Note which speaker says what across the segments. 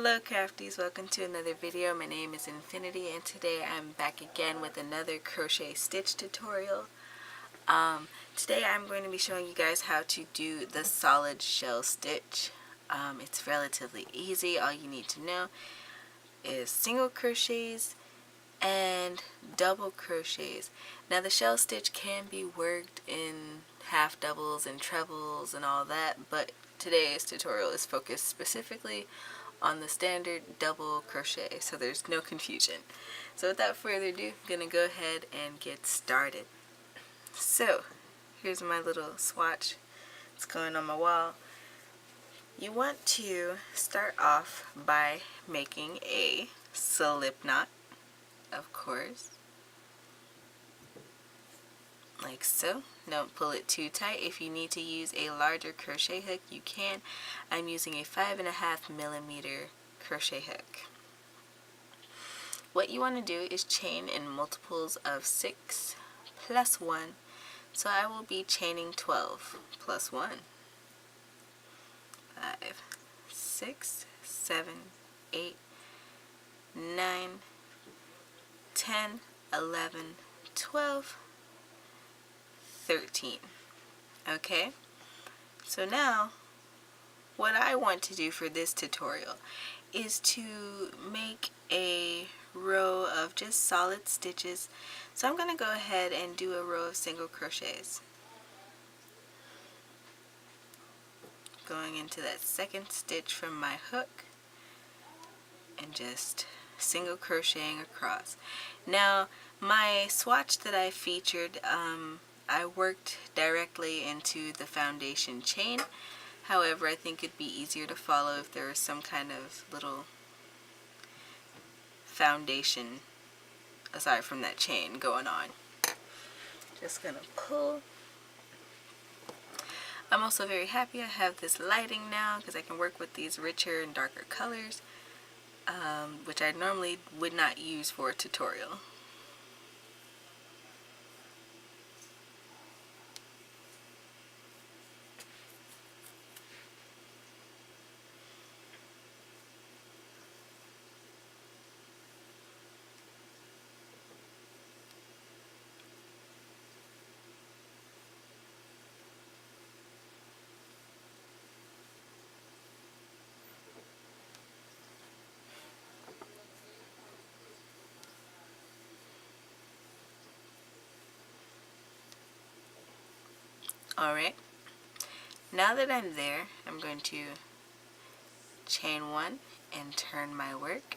Speaker 1: Hello crafties, welcome to another video. My name is Infiniti and today I'm back again with another crochet stitch tutorial. Today I'm going to be showing you guys how to do the solid shell stitch. It's relatively easy. All you need to know is single crochets and double crochets. Now the shell stitch can be worked in half doubles and trebles and all that, but today's tutorial is focused specifically on the standard double crochet, so there's no confusion. So without further ado, I'm going to go ahead and get started. So here's my little swatch. It's going on my wall. You want to start off by making a slip knot, of course, like so. Don't pull it too tight. If you need to use a larger crochet hook, you can. I'm using a 5.5mm crochet hook. What you want to do is chain in multiples of 6 plus 1. So I will be chaining 12 plus 1. 5, 6, 7, 8, 9, 10, 11, 12, 13. Okay, so now what I want to do for this tutorial is to make a row of just solid stitches. So I'm going to go ahead and do a row of single crochets. Going into that second stitch from my hook and just single crocheting across. Now my swatch that I featured, I worked directly into the foundation chain. However, I think it'd be easier to follow if there was some kind of little foundation aside from that chain going on. Just gonna pull. I'm also very happy I have this lighting now because I can work with these richer and darker colors, which I normally would not use for a tutorial. Alright, now that I'm there, I'm going to chain 1 and turn my work,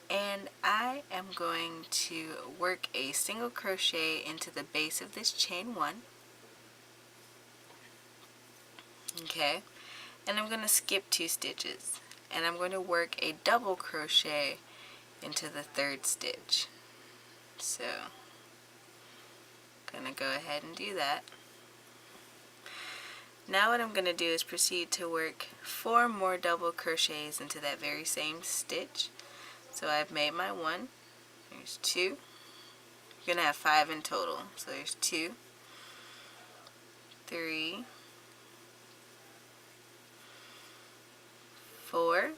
Speaker 1: and I am going to work a single crochet into the base of this chain 1. Okay, and I'm going to skip 2 stitches, and I'm going to work a double crochet into the third stitch. So I'm going to go ahead and do that. Now what I'm going to do is proceed to work 4 more double crochets into that very same stitch. So I've made my 1, there's 2, you're going to have 5 in total. So there's 2, 3, 4,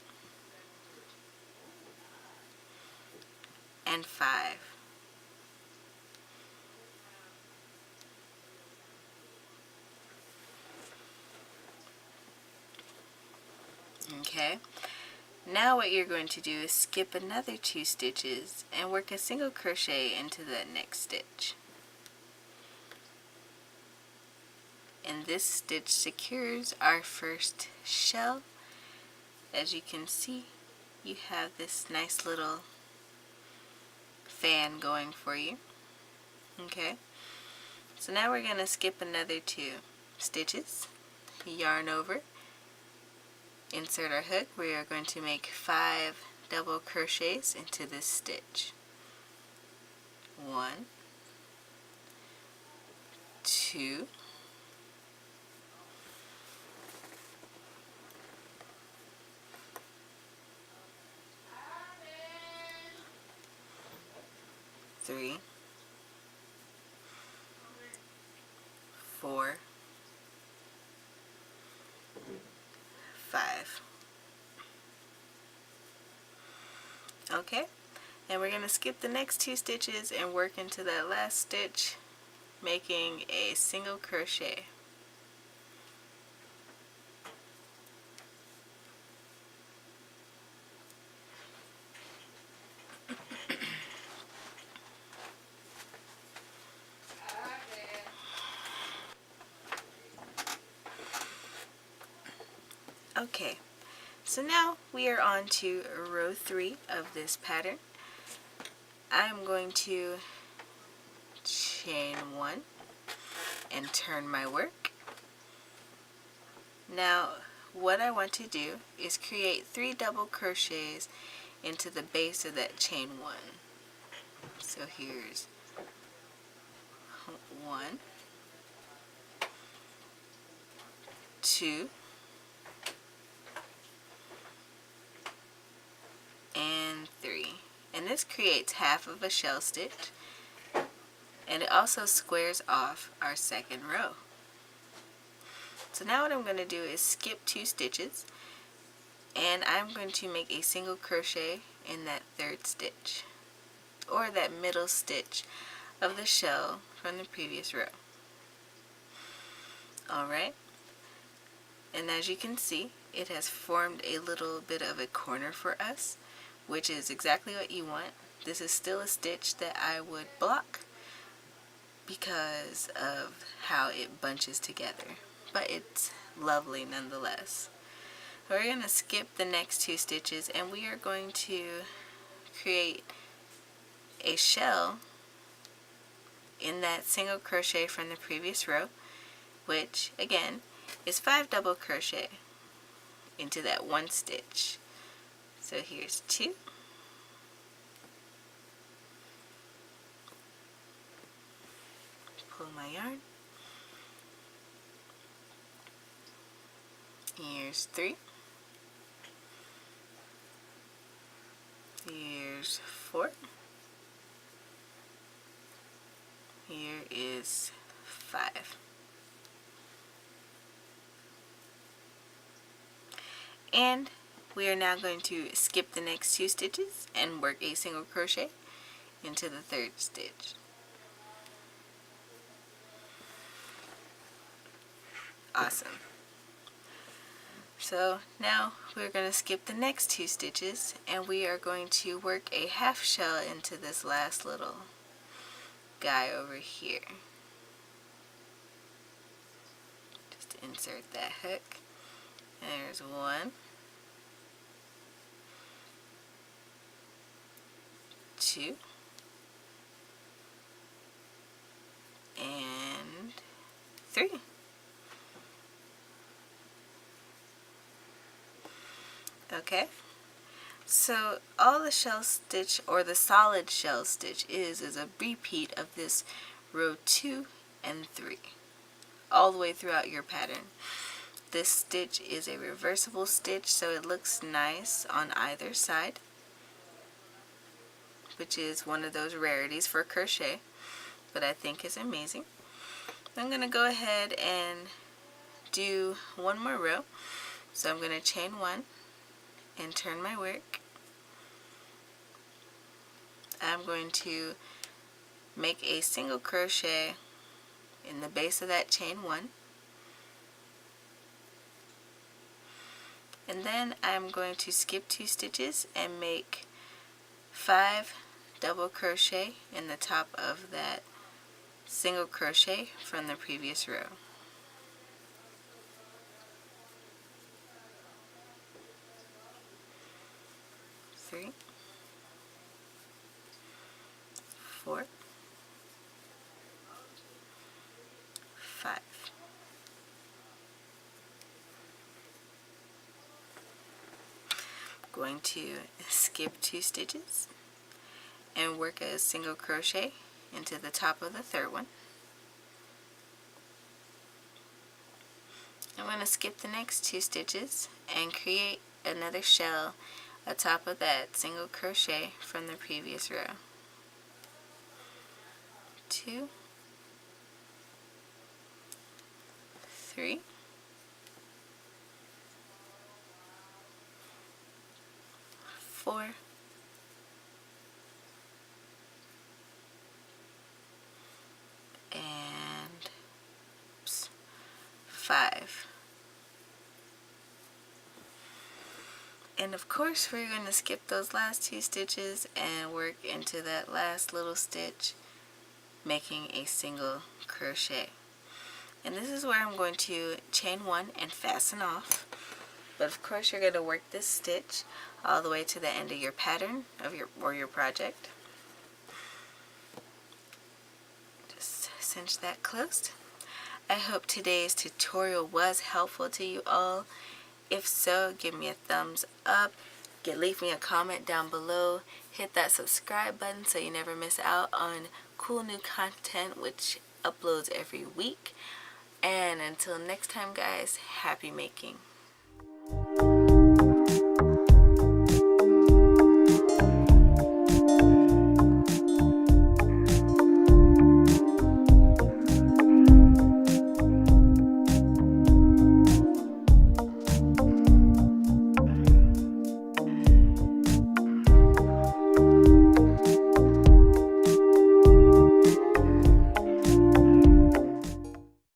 Speaker 1: and 5. Okay, now what you're going to do is skip another 2 stitches and work a single crochet into the next stitch. And this stitch secures our first shell. As you can see, you have this nice little fan going for you. Okay, so now we're going to skip another 2 stitches, yarn over, insert our hook. We are going to make 5 double crochets into this stitch. 1, 2, 3, 4, 5. And we're going to skip the next 2 stitches and work into that last stitch, making a single crochet. Okay, so now we are on to row 3 of this pattern. I'm going to chain 1 and turn my work. Now what I want to do is create 3 double crochets into the base of that chain 1. So here's 1, 2, and 3. And this creates half of a shell stitch, and it also squares off our second row. So now what I'm going to do is skip 2 stitches, and I'm going to make a single crochet in that 3rd stitch, or that middle stitch of the shell from the previous row. Alright, and as you can see, it has formed a little bit of a corner for us, which is exactly what you want. This is still a stitch that I would block because of how it bunches together, but it's lovely nonetheless. So we're going to skip the next 2 stitches, and we are going to create a shell in that single crochet from the previous row, which again is 5 double crochet into that 1 stitch. So here's 2, pull my yarn, here's 3, here's 4, here is 5. And we are now going to skip the next 2 stitches and work a single crochet into the 3rd stitch. Awesome. So now we're going to skip the next 2 stitches, and we are going to work a half shell into this last little guy over here. Just insert that hook. There's 1, 2, and 3. Okay, so all the shell stitch, or the solid shell stitch, is a repeat of this row 2 and 3 all the way throughout your pattern. This stitch is a reversible stitch, so it looks nice on either side, which is one of those rarities for crochet, but I think is amazing. I'm going to go ahead and do one more row. So I'm going to chain 1 and turn my work. I'm going to make a single crochet in the base of that chain 1, and then I'm going to skip 2 stitches and make 5 double crochet in the top of that single crochet from the previous row. 3, 4, 5. Going to skip 2 stitches and work a single crochet into the top of the 3rd one. I'm going to skip the next 2 stitches and create another shell atop of that single crochet from the previous row. 2, 3, 4, And of course we're going to skip those last 2 stitches and work into that last little stitch, making a single crochet. And this is where I'm going to chain 1 and fasten off. But of course you're going to work this stitch all the way to the end of your pattern of your project. Just cinch that closed. I hope today's tutorial was helpful to you all. If so, give me a thumbs up. Leave me a comment down below. Hit that subscribe button so you never miss out on cool new content which uploads every week. And until next time guys, happy making.